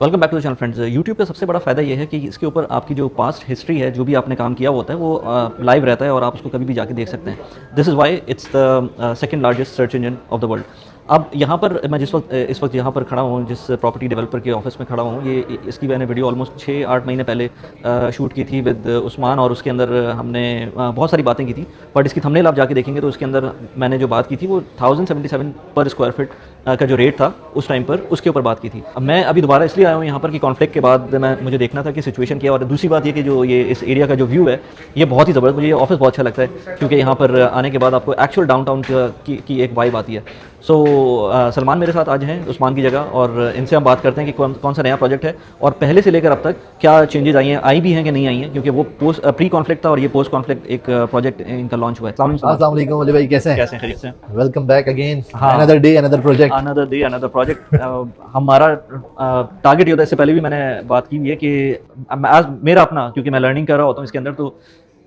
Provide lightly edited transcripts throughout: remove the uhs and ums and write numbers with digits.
Welcome back to the channel friends. YouTube का सबसे बड़ा फ़ायदा ये है कि इसके ऊपर आपकी जो पास्ट हिस्ट्री है, जो भी आपने काम किया होता है वो लाइव रहता है और आप उसको कभी भी जाके देख सकते हैं। This is why it's the second largest search engine of the world. अब यहाँ पर मैं इस वक्त यहाँ पर खड़ा हूँ, जिस प्रॉपर्टी डेवलपर के ऑफिस में खड़ा हूँ, ये इसकी मैंने वीडियो ऑलमोस्ट 6-8 महीने पहले शूट की थी विद उस्मान, और उसके अंदर हमने बहुत सारी बातें की थी। बट इसकी थंबनेल आप जाके देखेंगे तो उसके अंदर मैंने जो बात की थी वो 1077 पर स्क्वायर फीट का जो रेट था उस टाइम पर, उसके ऊपर बात की थी। अब मैं अभी दोबारा इसलिए आया हूँ यहाँ पर कि कॉन्फ्लिक्ट के बाद मुझे देखना था कि सिचुएशन क्या है। और दूसरी बात ये कि जो ये इस एरिया का जो व्यू है ये बहुत ही ज़बरदस्त, मुझे ये ऑफिस बहुत अच्छा लगता है क्योंकि यहाँ पर आने के बाद आपको एक्चुअल डाउनटाउन की एक वाइब आती है। सो सलमान मेरे साथ आज हैं उस्मान की जगह, और इनसे हम बात करते हैं कि कौन सा नया प्रोजेक्ट है और पहले से लेकर अब तक क्या चेंजेस आई भी हैं कि नहीं आई हैं, क्योंकि वो पोस्ट प्री कॉन्फ्लिक्ट था और ये पोस्ट कॉन्फ्लिक्ट एक प्रोजेक्ट इनका लॉन्च हुआ है। अस्सलाम वालेकुम अली भाई, कैसे हैं? खैरियत से? Welcome back again. हाँ। Another day another project. Another project. हमारा टारगेट ये होता है, इससे पहले भी मैंने बात की है कि आज मेरा अपना, क्योंकि मैं लर्निंग कर रहा होता हूँ इसके अंदर, तो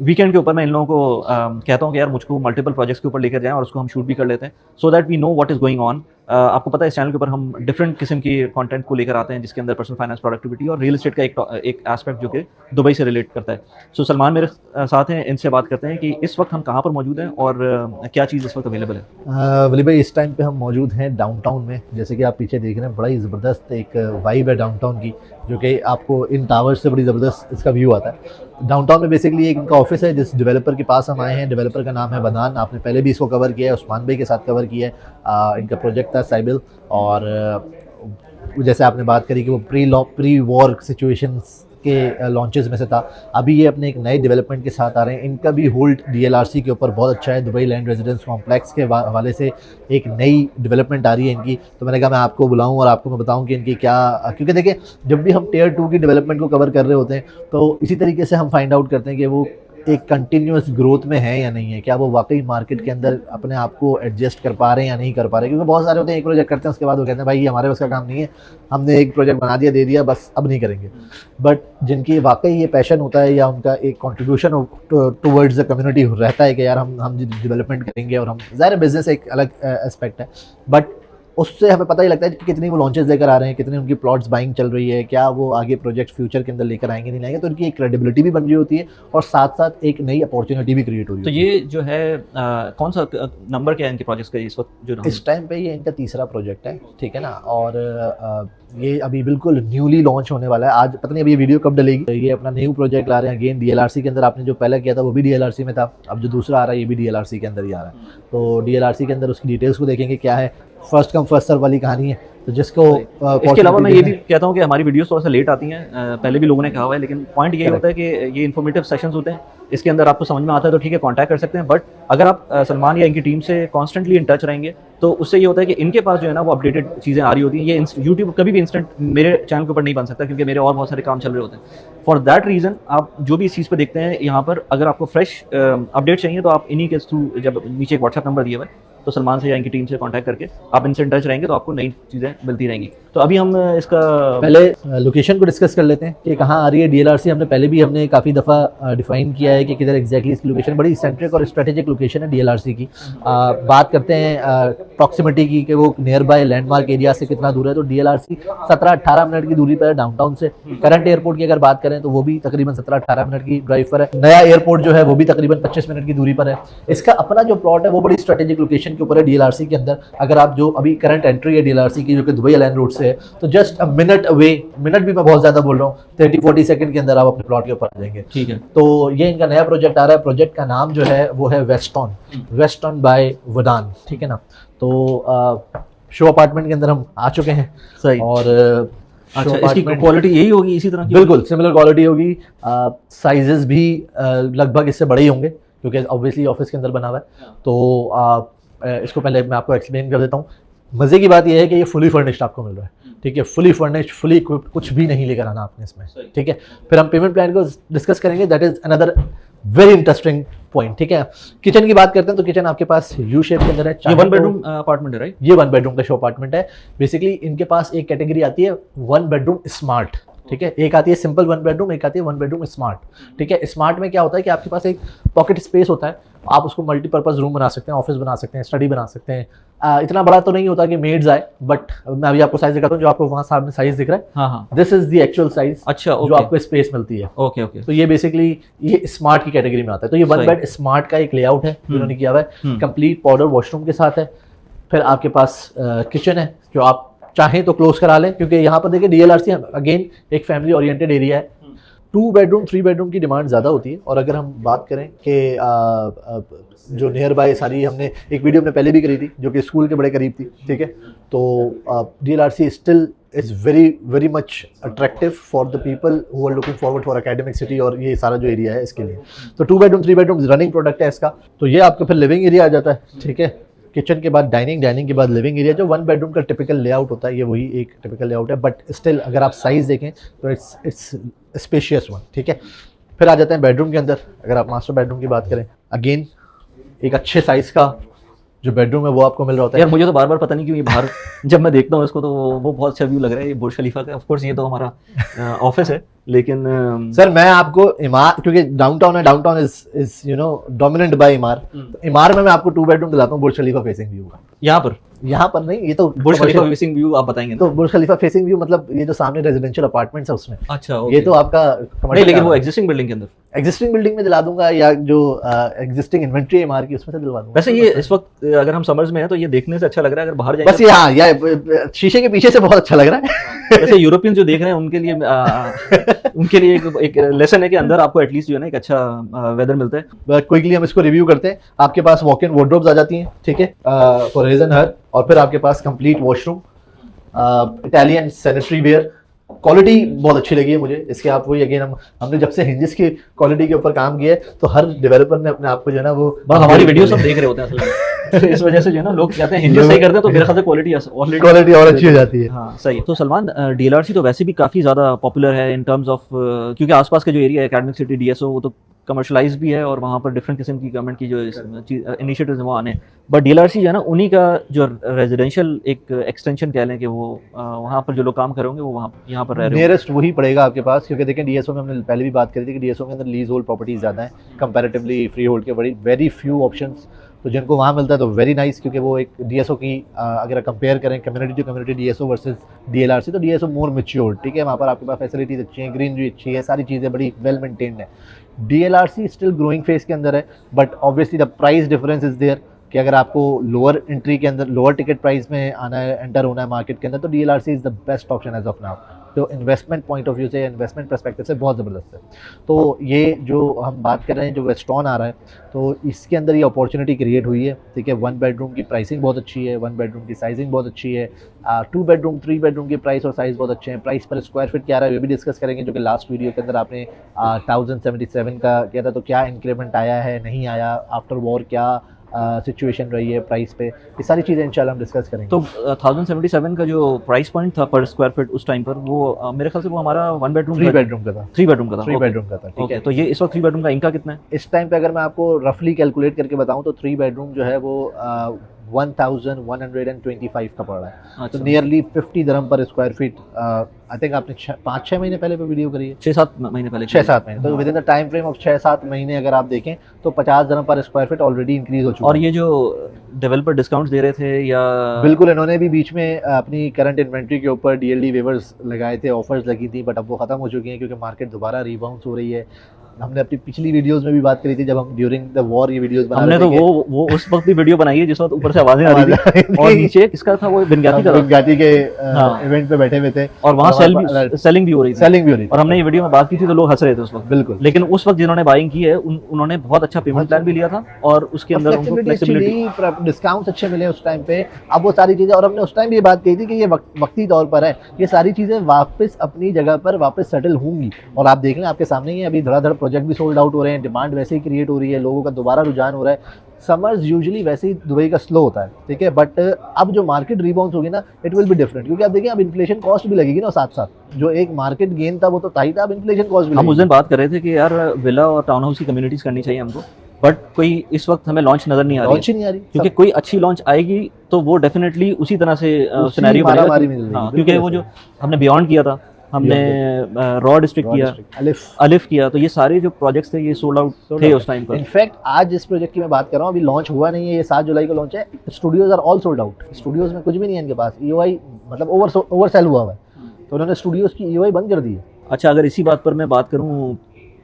वीकेंड के ऊपर मैं इन लोगों को कहता हूँ कि यार मुझको मल्टीपल प्रोजेक्ट्स के ऊपर लेकर जाएं और उसको हम शूट भी कर लेते हैं, so that we know what is going on. आपको पता है इस चैनल के ऊपर हम डिफरेंट किस्म की कंटेंट को लेकर आते हैं, जिसके अंदर पर्सनल फाइनेंस, प्रोडक्टिविटी और रियल एस्टेट का एक एस्पेक्ट जो कि दुबई से रिलेट करता है। सो सलमान मेरे साथ हैं, इनसे बात करते हैं कि इस वक्त हम कहाँ पर मौजूद हैं और क्या चीज़ इस वक्त अवेलेबल है। वली भाई, इस टाइम पे हम मौजूद हैं डाउनटाउन में। जैसे कि आप पीछे देख रहे हैं, बड़ा ही ज़बरदस्त एक वाइब है डाउनटाउन की, जो कि आपको इन टावर से बड़ी ज़बरदस्त इसका व्यू आता है। डाउनटाउन में बेसिकली एक इनका ऑफिस है, जिस डेवलपर के पास हम आए हैं। डेवलपर का नाम है बदान। आपने पहले भी इसको कवर किया है, उस्मान भाई के साथ कवर किया है। इनका प्रोजेक्ट था साइबिल, और जैसे आपने बात करी कि वो प्री वॉर सिचुएशंस के लॉन्चेस में से था। अभी ये अपने एक नए डेवलपमेंट के साथ आ रहे हैं। इनका भी होल्ड DLRC के ऊपर बहुत अच्छा है। दुबई लैंड रेजिडेंस कॉम्प्लेक्स के हवाले से एक नई डेवलपमेंट आ रही है इनकी, तो मैंने कहा मैं आपको बुलाऊं और आपको मैं बताऊं कि इनकी क्या, क्योंकि देखिए जब भी हम Tier 2 की डेवलपमेंट को कवर कर रहे होते हैं तो इसी तरीके से हम फाइंड आउट करते हैं कि वो एक कंटिन्यूस ग्रोथ में है या नहीं है, क्या वो वाकई मार्केट के अंदर अपने आप को एडजस्ट कर पा रहे हैं या नहीं कर पा रहे हैं। क्योंकि बहुत सारे होते हैं एक प्रोजेक्ट करते हैं, उसके बाद वो कहते हैं भाई ये हमारे उसका काम नहीं है, हमने एक प्रोजेक्ट बना दिया, दे दिया, बस अब नहीं करेंगे। बट जिनकी वाकई ये पैशन होता है या उनका एक कंट्रीब्यूशन टुवर्ड्स द कम्युनिटी रहता है कि यार हम डेवलपमेंट करेंगे, और हम ज़ाहिर बिजनेस एक अलग एस्पेक्ट है, बट उससे हमें पता ही लगता है कि कितनी वो लॉन्चेस लेकर आ रहे हैं, कितनी उनकी प्लॉट्स बाइंग चल रही है, क्या वो आगे प्रोजेक्ट फ्यूचर के अंदर लेकर आएंगे नहीं लाएंगे। तो उनकी एक क्रेडिबिलिटी भी बन रही होती है और साथ साथ एक नई अपॉर्चुनिटी भी क्रिएट हो रही तो है। ये जो है कौन सा नंबर क्या है इनके प्रोजेक्ट्स का इस वक्त जो इस टाइम पे ये इनका तीसरा प्रोजेक्ट है, ठीक है ना। और ये अभी बिल्कुल न्यूली लॉन्च होने वाला है। आज पता नहीं अभी ये वीडियो कब डलेगी। ये अपना न्यू प्रोजेक्ट ला रहे हैं अगेन DLRC के अंदर। आपने जो पहला किया था वो भी DLRC में था, अब जो दूसरा आ रहा है ये भी DLRC के अंदर ही आ रहा है। तो DLRC के अंदर उसकी डिटेल्स को देखेंगे क्या है, फर्स्ट कम फर्स्ट सर्व वाली कहानी है। तो जिसको इसके अलावा मैं ये भी कहता हूँ कि हमारी वीडियोस थोड़ा सा लेट आती हैं, पहले भी लोगों ने कहा हुआ है, लेकिन पॉइंट ये होता है कि ये इन्फॉर्मेटिव सेशंस होते हैं, इसके अंदर आपको समझ में आता है तो ठीक है, कांटेक्ट कर सकते हैं। बट अगर आप सलमान या इनकी टीम से कॉन्स्टेंटली इन टच रहेंगे तो उससे ये होता है कि इनके पास जो है ना वो अपडेटेड चीज़ें आ रही होती हैं। ये यूट्यूब कभी भी इंस्टेंट मेरे चैनल के ऊपर नहीं बन सकता, क्योंकि मेरे और बहुत सारे काम चल रहे होते हैं। फॉर दैट रीज़न आप जो भी इस चीज़ पर देखते हैं यहाँ पर, अगर आपको फ्रेश अपडेट चाहिए तो आप इन्हीं के थ्रू, जब नीचे एक व्हाट्सएप नंबर दिया हुआ है, तो सलमान से या इनकी टीम से कांटेक्ट करके आप इनसे टच रहेंगे तो आपको नई चीज़ें मिलती रहेंगी। तो अभी हम इसका पहले लोकेशन को डिस्कस कर लेते हैं कि कहाँ आ रही है DLRC। हमने काफ़ी दफ़ा डिफाइन किया है कि किधर एग्जैक्टली इसकी लोकेशन, बड़ी सेंट्रिक और स्ट्रेटेजिक लोकेशन है DLRC की। बात करते हैं प्रॉक्सिमिटी की कि वो नियर बाय लैंडमार्क एरिया से कितना दूर है, तो DLRC 17-18 मिनट की दूरी पर है डाउनटाउन से। करंट एयरपोर्ट की अगर बात करें तो वो भी तकरीबन 17-18 मिनट की ड्राइव पर है। नया एयरपोर्ट जो है वो भी तकरीबन 25 मिनट की दूरी पर है। इसका अपना जो प्लॉट है वो बड़ी स्ट्रेटेजिक लोकेशन के ऊपर है DLRC के अंदर। अगर आप जो अभी करंट एंट्री है DLRC की, जो कि दुबई एलाइन रोड से है, तो just a minute away, minute भी मैं बहुत ज़्यादा बोल रहा हूँ, 30-40 सेकंड के अंदर आप अपने प्लॉट के ऊपर आ जाएंगे। ठीक है। तो ये इनका नया प्रोजेक्ट आ रहा है। प्रोजेक्ट का नाम जो है वो है वेस्टर्न बाय वदान, ठीक है ना। तो शो अपार्टमेंट के अंदर हम आ चुके हैं। सही। और अच्छा, इसकी क्वालिटी यही होगी, इसी तरह की? बिल्कुल सिमिलर क्वालिटी होगी। साइजेस भी लगभग इससे बड़े ही होंगे, क्योंकि ऑब्वियसली ऑफिस के अंदर बना हुआ है। तो इसको पहले मैं आपको एक्सप्लेन कर देता हूँ। मज़े की बात यह है कि ये फुली फर्निश्ड आपको मिल रहा है, ठीक है। फुली फर्निश्ड, फुली इक्विप्ड, कुछ भी नहीं लेकर आना आपने इसमें, ठीक है। फिर हम पेमेंट प्लान को डिस्कस करेंगे, that is another very interesting point, ठीक है। किचन की बात करते हैं तो किचन आपके पास यू शेप के अंदर है। ये 1 बेडरूम अपार्टमेंट है, राइट? ये 1 बेडरूम का शो अपार्टमेंट है। बेसिकली इनके पास एक कैटेगरी आती है 1 बेडरूम स्मार्ट, ठीक है। एक आती है सिंपल 1 बेडरूम, एक आती है 1 बेडरूम स्मार्ट, ठीक है। स्मार्ट में क्या होता है कि आपके पास एक पॉकेट स्पेस होता है, आप उसको मल्टीपर्पज़ रूम बना सकते हैं, ऑफिस बना सकते हैं, स्टडी बना सकते हैं। इतना बड़ा तो नहीं होता कि मेड्स आए, बट मैं अभी आपको साइज दिखाता हूँ, जो आपको वहाँ सामने साइज दिख रहा है, हाँ हाँ, this is the actual size अच्छा, जो आपको स्पेस मिलती है। ओके ओके, तो ये बेसिकली ये स्मार्ट की कैटेगरी में आता है। तो ये वन सही। बेड स्मार्ट का एक लेआउट है जिन्होंने किया हुआ है, कंप्लीट पाउडर वॉशरूम के साथ है। फिर आपके पास किचन है जो आप चाहें तो क्लोज करा लें, क्योंकि यहाँ पर देखिए डीएलआरसी अगेन एक फैमिली ओरिएंटेड एरिया है। 2 बेडरूम 3 बेडरूम की डिमांड ज़्यादा होती है। और अगर हम बात करें कि जो नियर बाय सारी, हमने एक वीडियो में पहले भी करी थी जो कि स्कूल के बड़े करीब थी, ठीक है, तो DLRC still is very much attractive for the people who are looking forward for academic city, और ये सारा जो एरिया है इसके लिए। तो 2 बेडरूम 3 बेडरूम रनिंग प्रोडक्ट है इसका। तो ये आपका फिर लिविंग एरिया आ जाता है, ठीक है, किचन के बाद डाइनिंग के बाद लिविंग एरिया। जो 1 बेडरूम का टिपिकल लेआउट होता है ये वही एक टिपिकल लेआउट है, बट स्टिल अगर आप साइज़ देखें तो इट्स स्पेशियस वन, ठीक है। फिर आ जाते हैं बेडरूम के अंदर। अगर आप मास्टर बेडरूम की बात करें, अगेन एक अच्छे साइज़ का जो बेडरूम है वो आपको मिल रहा होता है। यार मुझे तो बार बार पता नहीं क्यों ये बाहर जब मैं देखता हूँ इसको तो वो बहुत अच्छा व्यू लग रहा है, ये बुर्ज खलीफा का। ऑफ कोर्स ये तो हमारा ऑफिस है, लेकिन सर मैं आपको इमार, क्योंकि डाउनटाउन है, downtown is you know dominant by Emaar. तो इमार में मैं आपको 2 बेडरूम दिलाता हूँ बुर्ज खलीफा फेसिंग व्यू का। यहाँ पर नहीं, ये तो बुर्ज खलीफा फेसिंग व्यू आप बताएंगे तो बुर्ज खलीफा फेसिंग व्यू मतलब ये जो सामने रेजिडेंशियल अपार्टमेंट्स है उसमें। अच्छा, ये तो आपका नहीं, लेकिन वो एग्जिस्टिंग बिल्डिंग के अंदर, एग्जिस्टिंग बिल्डिंग में दिला दूंगा, या जो एग्जिस्टिंग इन्वेंट्री है इमार की उसमें से दिलवा दूंगा। वैसे ये इस वक्त अगर हम समर्स में हैं तो ये देखने से अच्छा लग रहा है, अगर बाहर जाएंगे बस ये हाँ, या शीशे के पीछे से बहुत अच्छा लग रहा है। वैसे यूरोपियन जो देख रहे हैं उनके लिए उनके लिए एक लेसन है कि अंदर आपको एटलीस्ट जो है ना एक अच्छा वेदर मिलता है। क्विकली हम इसको रिव्यू करते हैं। आपके पास वॉक इन वार्डरोब्स आ जाती हैं, ठीक है, फॉर हिज एंड हर। और फिर आपके पास complete washroom, Italian sanitary ware. Quality बहुत अच्छी लगी है मुझे इसके। आप वही अगेन हमने जब से हिंजेस की क्वालिटी के ऊपर काम किया है तो हर डेवलपर ने अपने आप को जो है ना वो हमारी वीडियो सब देख रहे होते हैं असल में। तो इस वजह से जो है ना लोग कहते हैं हिंजेस सही करते हैं तो मेरे ख्याल से क्वालिटी और अच्छी हो जाती है। हाँ सही। तो सलमान, डीएलआरसी तो वैसे भी काफ़ी ज़्यादा पॉपुलर है इन टर्म्स ऑफ, क्योंकि आसपास का जो एरिया है एकेडमिक सिटी डीएसओ वो तो कमर्शलाइज भी है और वहाँ पर डिफरेंट किस्म की गवर्नमेंट की जो इनिशिएटिव्स हैं वो आने। बट डीएलआरसी जो है ना उन्हीं का जो रेजिडेंशियल एक एक्सटेंशन कह लें कि वो वहाँ पर जो लोग काम कर होंगे वो वहाँ यहाँ पर रह रहे हैं। नियरेस्ट वही पड़ेगा आपके पास, क्योंकि देखें डीएसओ में हमने पहले भी बात करी थी कि डीएसओ के अंदर लीज होल्ड प्रॉपर्टीज ज़्यादा हैं कंपैरेटिवली फ्री होल्ड के, बड़ी वेरी फ्यू ऑप्शंस। तो जिनको वहाँ मिलता है तो वेरी नाइस, क्योंकि वो एक डीएसओ की अगर कंपेयर करें community to community DSO versus DLRC, तो डीएसओ मोर मैच्योर्ड, ठीक है। वहाँ पर आपके पास फैसिलिटीज अच्छी हैं, ग्रीनरी अच्छी है, सारी चीज़ें बड़ी वेल मेंटेन्ड है। डीएलआरसी स्टिल ग्रोइंग फेज के अंदर है, but obviously the price difference is there कि अगर आपको लोअर एंट्री के अंदर, लोअर टिकट प्राइस में आना है, एंटर होना है मार्केट के अंदर, तो DLRC is the best option as of now. तो इन्वेस्टमेंट पॉइंट ऑफ व्यू से, इन्वेस्टमेंट पर्सपेक्टिव से बहुत ज़बरदस्त है। तो ये जो हम बात कर रहे हैं जो वेस्टर्न आ रहा है, तो इसके अंदर ये अपॉर्चुनिटी क्रिएट हुई है, ठीक है। 1 बेडरूम की प्राइसिंग बहुत अच्छी है, 1 बेडरूम की साइजिंग बहुत अच्छी है, 2 बेडरूम 3 बेडरूम की प्राइस और साइज़ बहुत अच्छे हैं। प्राइस पर स्क्वायर फीट क्या रहा है ये भी डिस्कस करेंगे, जो कि लास्ट वीडियो के अंदर आपने 1077 का किया था। तो क्या इंक्रीमेंट आया है, नहीं आया, आफ्टर वॉर क्या सिचुएशन रही है प्राइस पे, ये सारी चीज़ें इंशाल्लाह हम डिस्कस करेंगे। तो 1077 का जो प्राइस पॉइंट था पर स्क्वायर फीट उस टाइम पर, वो मेरे ख्याल से वो हमारा 1 बेडरूम 3 बेडरूम का था। 3 बेडरूम का था, 3 बेडरूम का था, ठीक है। तो ये इस वक्त 3 बेडरूम का इनका कितना है इस टाइम पे? अगर मैं आपको रफली कैलकुलेट करके बताऊं तो 3 बेडरूम जो है वो 1125 का पड़ रहा है। अच्छा। तो नियरली 50 dirham पर स्क्वायर फीट। आई थिंक आपने 5-6 महीने पहले पे वीडियो करी है, 6-7 महीने पहले 6-7 महीने। तो with in the time frame of 6-7 महीने अगर आप देखें तो 50 dirham पर स्क्वायर फीट ऑलरेडी इंक्रीज हो चुका है। और ये जो डेवलपर डिस्काउंट्स दे रहे थे या बिल्कुल, इन्होंने भी बीच में अपनी करंट इन्वेंट्री के ऊपर डीएलडी वेवर्स लगाए थे, ऑफर्स लगी थी, बट अब वो ख़त्म हो चुकी हैं क्योंकि मार्केट दोबारा रिबाउंस हो रही है। हमने अपनी पिछली वीडियोस में भी बात करी थी जब हम ड्यूरिंग द वॉर ये वीडियोस बना हमने रहे थे। तो वो उस वक्त भी वीडियो बनाई है जिस वक्त ऊपर से आवाजें आ रही थी और नीचे किसका था, वो बिनगाती का था। बिनगाती के इवेंट पे बैठे हुए थे और वहाँ सेलिंग भी हो रही थी, सेलिंग भी हो रही थी। और हमने ये वीडियो में बात की थी तो लोग हंस रहे थे उस वक्त। बिल्कुल, लेकिन उस वक्त जिन्होंने बाइंग की है उन्होंने बहुत अच्छा पेमेंट प्लान भी लिया था और उसके अंदर उनको फ्लेक्सिबिलिटी, डिस्काउंट्स अच्छे मिले उस टाइम पे। अब वो सारी चीज़ें, और हमने उस टाइम भी ये बात कही थी कि ये वक्ती तौर पर है, ये सारी चीज़ें वापस अपनी जगह पर वापस सेटल होंगी। और आप देख लें आपके सामने ही अभी धड़ाधड़ प्रोजेक्ट भी सोल्ड आउट हो रहे हैं, डिमांड वैसे ही क्रिएट हो रही है, लोगों का दोबारा रुझान हो रहा है। समर्स यूजुअली वैसे ही दुबई का स्लो होता है, ठीक है, बट अब जो मार्केट रिबाउंस होगी ना, इट विल बी डिफरेंट, क्योंकि आप देखिए अब इन्फ्लेशन कॉस्ट भी लगेगी ना साथ साथ। जो एक मार्केट गेन था वो तो था ही था, अब इन्फ्लेशन कॉस्ट भी। हम उस दिन बात कर रहे थे कि यार विला और टाउन हाउस की कम्युनिटीज करनी चाहिए हमको, बट कोई इस वक्त हमें लॉन्च नजर नहीं आ रही, लॉन्च ही नहीं आ रही, क्योंकि कोई अच्छी लॉन्च आएगी तो वो डेफिनेटली उसी तरह से सिनेरियो बनेगा। क्योंकि वो जो हमने बियॉन्ड किया था हमने रॉ डिस्ट्रिक्ट किया, अलिफ किया, तो ये सारे जो प्रोजेक्ट्स थे ये सोल्ड आउट थे उस टाइम पर। इनफैक्ट आज जिस प्रोजेक्ट की मैं बात कर रहा हूँ अभी लॉन्च हुआ नहीं है, ये 7 जुलाई को लॉन्च है। Studios are all sold out, studios में कुछ भी नहीं है इनके पास, ईओआई मतलब ओवर सेल हुआ है, तो उन्होंने स्टूडियोज की ईओआई बंद कर दी है। अच्छा, अगर इसी बात पर मैं बात करूँ,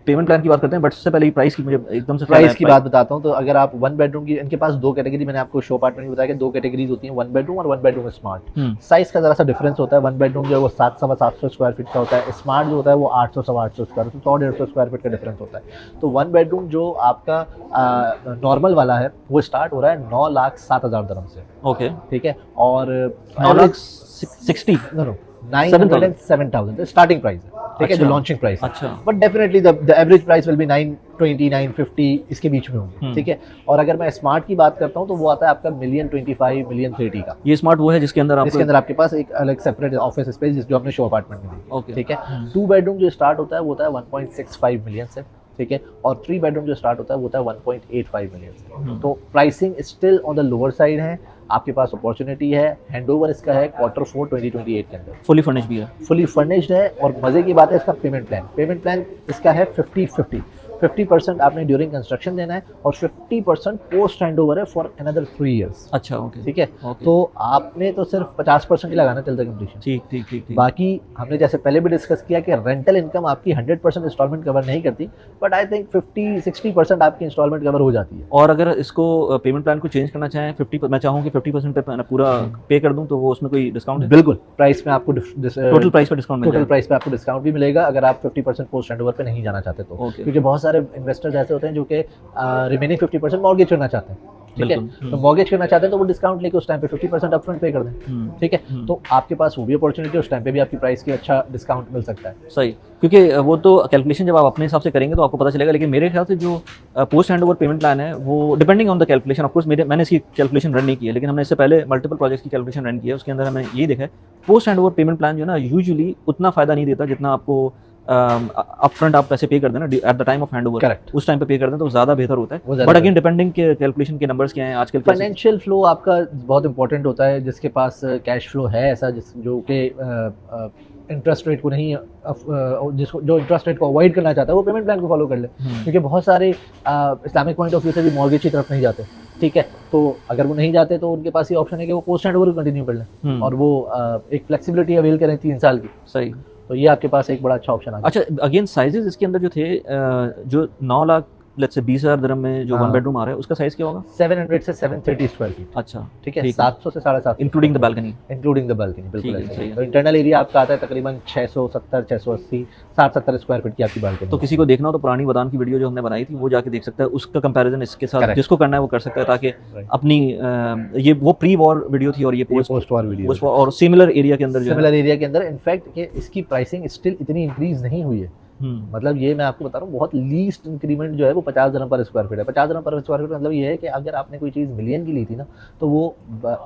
पेमेंट प्लान की बात करते हैं, बट उससे पहले प्राइस की मुझे एकदम से प्राइस की बात बताता हूँ। तो अगर आप 1 बेडरूम की, इनके पास 2 कैटेगरी, मैंने आपको शो पार्ट में नहीं बताया कि 2 कैटेगरीज होती हैं, 1 बेडरूम और 1 बेडरूम स्मार्ट। साइज का जरा सा डिफरेंस होता है। 1 बेडरूम जो है वो 700 स्क्वायर फीट का होता है, स्मार्ट जो होता है वो 800 स्क्वायर फीट, 100 स्क्वायर फीट का डिफरेंस होता है। तो 1 बेडरूम जो आपका नॉर्मल वाला है वो स्टार्ट हो रहा है 9,07,000 दिरहम से। ओके, ठीक है, और 9,60,000 नो 907,000 स्टार्टिंग प्राइस है, ठीक है, जो लॉन्चिंग प्राइस है। अच्छा, but definitely the average price will be 920 950 इसके बीच में होंगे, ठीक है। और अगर मैं स्मार्ट की बात करता हूँ तो वो आता है आपका 1,025,000 1,030,000 का। ये स्मार्ट वो है जिसके अंदर आपके पास एक अलग सेपरेट ऑफिस स्पेस जो हमने शो अपार्टमेंट में दी, ओके, ठीक है। 2 बेडरूम जो स्टार्ट होता है वो होता है 1.65 मिलियन से, ठीक है, और 3 बेडरूम जो स्टार्ट होता है वो होता है 1.85 मिलियन से। तो pricing still on the lower side है, आपके पास अपॉर्चुनिटी है। हैंडओवर इसका है Q4 2028 के अंदर, फुली फर्निश्ड भी है, फुली फर्निश्ड है। और मजे की बात है इसका पेमेंट प्लान इसका है 50% आपने ड्यूरिंग कंस्ट्रक्शन देना है और 50% पोस्ट हैंडओवर है फॉर अनदर 3 इयर्स। अच्छा, ओके, ठीक है, तो आपने तो सिर्फ 50% ही लगाना टिल द कंप्लीशन। ठीक। बाकी हमने जैसे पहले भी डिस्कस किया कि रेंटल इनकम आपकी 100% इंस्टॉलमेंट कवर नहीं करती, बट आई थिंक 50-60% आपकी इंस्टॉलमेंट कवर हो जाती है। और अगर इसको पेमेंट प्लान को चेंज करना चाहें, 50 मैं चाहूँ कि 50% पे मैं पूरा पे कर दूं, तो वो उसमें कोई डिस्काउंट है? बिल्कुल, प्राइस में आपको टोटल प्राइस पे डिस्काउंट मिलेगा। टोटल प्राइस पे आपको डिस्काउंट भी मिलेगा अगर आप 50% पोस्ट हैंडओवर पे नहीं जाना चाहते तो, क्योंकि बहुत सारे इन्वेस्टर्स ऐसे होते हैं जो कि रिमेनिंग 50% मॉर्गेज करना चाहते हैं, ठीक है। तो मॉर्गेज करना चाहते हैं तो वो डिस्काउंट लेके उस टाइम पे 50% अपफ्रंट पे कर दें, ठीक है। तो आपके पास वो भी अपॉर्चुनिटी, उस टाइम पे भी आपकी प्राइस की अच्छा डिस्काउंट मिल सकता है। सही, क्योंकि वो तो कैलकुलेशन जब आप अपने हिसाब से करेंगे तो आपको पता चलेगा, लेकिन मेरे ख्याल से जो पोस्ट हैंडओवर पेमेंट प्लान है वो depending on the calculation, of course मैंने इसकी कैलकुलेशन रन नहीं की है, लेकिन हमने इससे पहले मल्टीपल प्रोजेक्ट्स की कैलकुलेशन रन की है। उसके अंदर हमने ये देखा है पोस्ट हैंडओवर पेमेंट प्लान जो है ना यूजुअली उतना फायदा नहीं देता जितना आपको अपफ्रंट आप पैसे पे कर देना at the time of handover, correct, उस टाइम पे पे कर दें तो ज़्यादा बेहतर होता है। बट अगेन डिपेंडिंग के कैलकुलेशन के नंबर्स क्या हैं आजकल। फाइनेंशियल फ्लो आपका बहुत इंपॉर्टेंट होता है, जिसके पास कैश फ्लो है ऐसा जो कि इंटरेस्ट रेट को नहीं, जिसको जो इंटरेस्ट रेट को अवॉइड करना चाहता है वो पेमेंट प्लान को फॉलो कर ले, क्योंकि बहुत सारे इस्लामिक पॉइंट ऑफ व्यू से भी मॉर्गेज की तरफ नहीं जाते, ठीक है। तो अगर वो नहीं जाते तो उनके पास ये ऑप्शन है कि वो पोस्ट हैंडओवर कंटिन्यू कर लें और वो एक फ्लेक्सिबिलिटी अवेल करें 3 साल की। सही, तो ये आपके पास एक बड़ा अच्छा ऑप्शन आ गया। अच्छा, अगेन साइजेस इसके अंदर जो थे, जो 9 लाख लेट्स से 20,000 दिरहम में जो 1 बेडरूम आ रहा है उसका साइज क्या होगा? 700 से 730 स्क्वायर फीट। अच्छा, ठीक है, 700 से 750 including the balcony. Including the balcony, बिल्कुल ऐसे ही। है। तो इंटरनल एरिया आपका आता है तकरीबन 670 680 60-70 स्क्वायर फीट की आपकी बालकनी। तो किसी को देखना हो तो पुरानी बदान की वीडियो जो हमने बनाई थी वो जाके देख सकता है, उसका कंपैरिजन इसके साथ जिसको करना है वो कर सकता है, ताकि अपनी ये वो प्री वॉर वीडियो थी और ये पोस्ट वॉर वीडियो और सिमिलर एरिया के अंदर इनफैक्ट कि इसकी प्राइसिंग स्टिल इतनी इंक्रीज नहीं हुई है। मतलब ये मैं आपको बता रहा हूँ, बहुत लीस्ट इंक्रीमेंट जो है वो 50 दिरहम पर स्क्वायर फीट है। 50 दिरहम पर स्क्वायर फीट मतलब ये है कि अगर आपने कोई चीज़ मिलियन की ली थी ना तो वो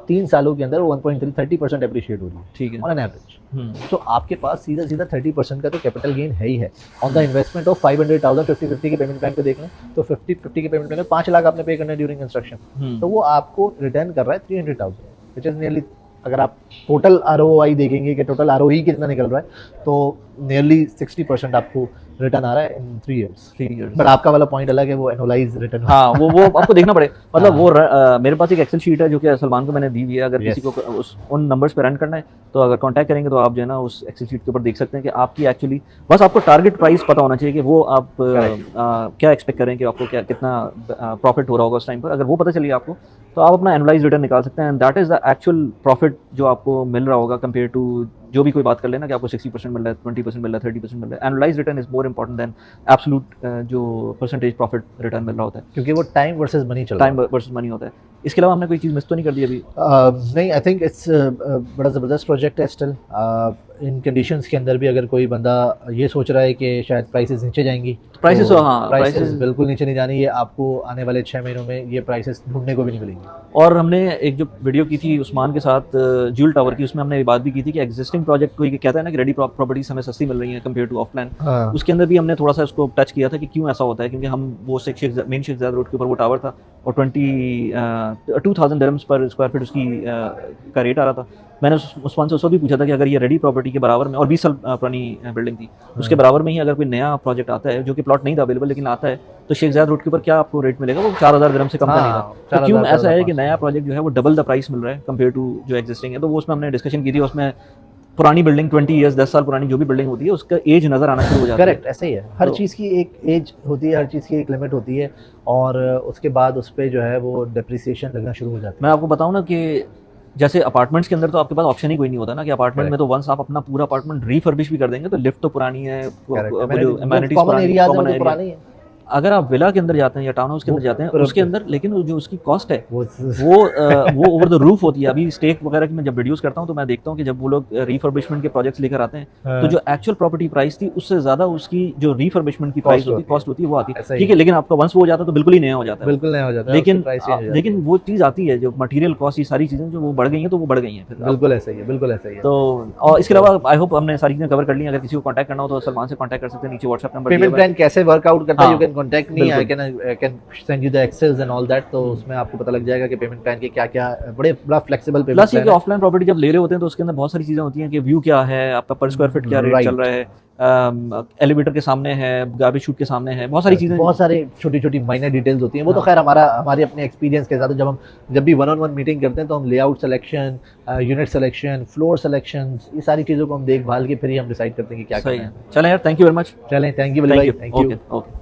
3 सालों के अंदर 1.30% एप्रिशिएट हो रही है, ठीक है, ऑन एन एवरेज। तो आपके पास सीधा 30% का तो कैपिटल गेन है ही है ऑन द इन्वेस्टमेंट ऑफ 500,000। 50-50 के पेमेंट प्लान पे देख लें तो 50-50 के पेमेंट प्लान में 5 लाख आपने पे करना है ड्यूरिंग कंस्ट्रक्शन, तो वो आपको रिटर्न कर रहा है 300,000, विच इज नियरली, अगर आप टोटल ROI देखेंगे कि टोटल ROE कितना निकल रहा है तो नियरली 60% आपको रिटर्न आ रहा है इन 3 इयर्स। बट आपका वाला पॉइंट अलग है, वो एनुअलाइज रिटर्न। हाँ, वो आपको देखना पड़ेगा। मतलब वो मेरे पास एक एक्सेल शीट है जो कि सलमान को मैंने दी हुई है, अगर किसी को उन नंबर्स पे रन करना है तो अगर कांटेक्ट करेंगे तो आप जो है ना उस एक्सेल शीट के ऊपर देख सकते हैं कि आपकी एक्चुअली बस आपको टारगेट प्राइस पता होना चाहिए कि वो आप क्या एक्सपेक्ट करें कि आपको क्या कितना प्रॉफिट हो रहा होगा उस टाइम पर। अगर वो पता चलिए आपको तो आप अपना एनुअलाइज रिटर्न निकाल सकते हैं, and that is the actual profit जो आपको मिल रहा होगा कंपेयर टू जो भी कोई बात कर लेना कि आपको 60% मिल रहा है, 20% मिल रहा है, 30% मिल रहा है। Annualise return is more important than absolute जो परसेंटेज प्रॉफिट रिटर्न मिल रहा होता है, क्योंकि वो टाइम वर्सेस मनी चल रहा है, टाइम वर्सेस मनी होता है। इसके अलावा हमने कोई चीज़ मिस तो नहीं कर दी अभी? नहीं, आई थिंक इट्स बड़ा ज़बरदस्त प्रोजेक्ट है स्टिल। इन कंडीशंस के अंदर भी अगर कोई बंदा ये सोच रहा है कि शायद प्राइसेस नीचे जाएंगी, प्राइसेस तो हाँ, प्राइसेस बिल्कुल नीचे नहीं जानी है। आपको आने वाले 6 महीनों में ये प्राइसेस ढूंढने को भी नहीं मिलेंगी। और हमने एक जो वीडियो की थी उस्मान के साथ ज्यूल टावर की, उसमें हमने ये बात भी की थी कि एग्जिस्टिंग प्रोजेक्ट कोई कहता है ना कि रेडी प्रॉपर्टीज हमें सस्ती मिल रही है कंपेयर टू ऑफ प्लान, उसके अंदर भी हमने थोड़ा सा उसको टच किया था कि क्यों ऐसा होता है, क्योंकि हम वो मेन शेख ज़ायद रोड के ऊपर वो टावर था और 2000 दिरहम्स पर स्क्वायर फीट उसकी का रेट आ रहा था। मैंने उस्मान से उस वक्त भी पूछा था कि अगर ये रेडी प्रॉपर्टी के बराबर में, और 20 साल पुरानी बिल्डिंग थी, उसके बराबर में ही अगर कोई नया प्रोजेक्ट आता है जो कि प्लॉट नहीं था अवेलेबल लेकिन आता है, तो शेख ज़ायद रोड के ऊपर क्या आपको रेट मिलेगा? वो 4000 दिरहम से कम का नहीं था। तो क्यों ऐसा है कि नया प्रोजेक्ट जो है वो डबल द प्राइस मिल रहा है कंपेयर टू जो एग्जिस्टिंग है? तो वो उसमें हमने डिस्कशन की थी। उसमें पुरानी बिल्डिंग 20 ईयर्स 10 साल पुरानी जो भी बिल्डिंग होती है उसका एज नज़र आना शुरू हो जाता है। करेक्ट, ऐसे ही है। हर चीज़ की एक एज होती है, हर चीज़ की एक लिमिट होती है, और उसके बाद उस पर जो है वो डिप्रिसिएशन लगना शुरू हो जाता है। मैं आपको बताऊं ना कि जैसे अपार्टमेंट्स के अंदर तो आपके पास ऑप्शन ही कोई नहीं होता ना कि अपार्टमेंट में तो वंस आप अपना पूरा अपार्टमेंट रिफर्बिश भी कर देंगे तो लिफ्ट तो पुरानी है, एमिनिटीज पुरानी है। अगर आप विला के अंदर जाते हैं या टाउन हाउस के अंदर जाते हैं उसके अंदर, लेकिन जो उसकी कॉस्ट है वो ओवर द रूफ होती है। अभी स्टेक वगैरह की मैं जब रिड्यूस करता हूँ तो मैं देखता हूँ कि जब वो लोग रिफर्बिशमेंट के प्रोजेक्ट्स लेकर आते हैं तो जो एक्चुअल प्रॉपर्टी प्राइस थी उससे ज्यादा उसकी जो रिफर्बिशमेंट की प्राइस होती है, कॉस्ट होती है, वो आती है। ठीक है, लेकिन आपका वंस वो हो जाता है तो बिल्कुल ही नया हो जाता है, बिल्कुल नया हो जाता है। लेकिन वो चीज़ आती है जो मटेरियल कॉस्ट, ये सारी चीज़ें जो वो बढ़ गई हैं तो वो बढ़ गई हैं फिर। बिल्कुल ऐसा ही है, बिल्कुल ऐसा ही है। तो और इसके अलावा आई होप हमने सारी चीज़ें कवर कर ली। अगर किसी को कांटेक्ट करना हो तो सलमान से कांटेक्ट कर सकते हैं, नीचे व्हाट्सएप नंबर पेमेंट प्लान कैसे वर्कआउट करता है, you can contact me, I बिल्कुल। Can send you the excels and all that. तो उसमें आपको पता लग जाएगा कि पेमेंट प्लान के क्या-क्या बड़ा फ्लेक्सिबल पेमेंट प्लस ये प्लान कि है। ऑफलाइन प्रॉपर्टी जब ले रहे होते हैं तो उसके अंदर बहुत सारी चीज़ें होती हैं कि व्यू क्या है आपका, पर स्क्वायर फीट क्या रेट चल रहा है, एलिवेटर के सामने है, गार्बेज शूट के सामने है, बहुत सारी चीज़ें, बहुत सारे छोटी-छोटी माइनर डिटेल्स होती हैं। वो तो खैर हमारे अपने एक्सपीरियंस के साथ जब भी वन ऑन वन मीटिंग करते हैं तो हम layout selection, unit selection, floor selections, ये सारी चीज़ों को हम देख भाल के फिर ही हम डिसाइड करते हैं कि क्या करना है। चलें यार, थैंक यू वेरी मच। चलें, थैंक यू वली भाई, थैंक यू। ओके।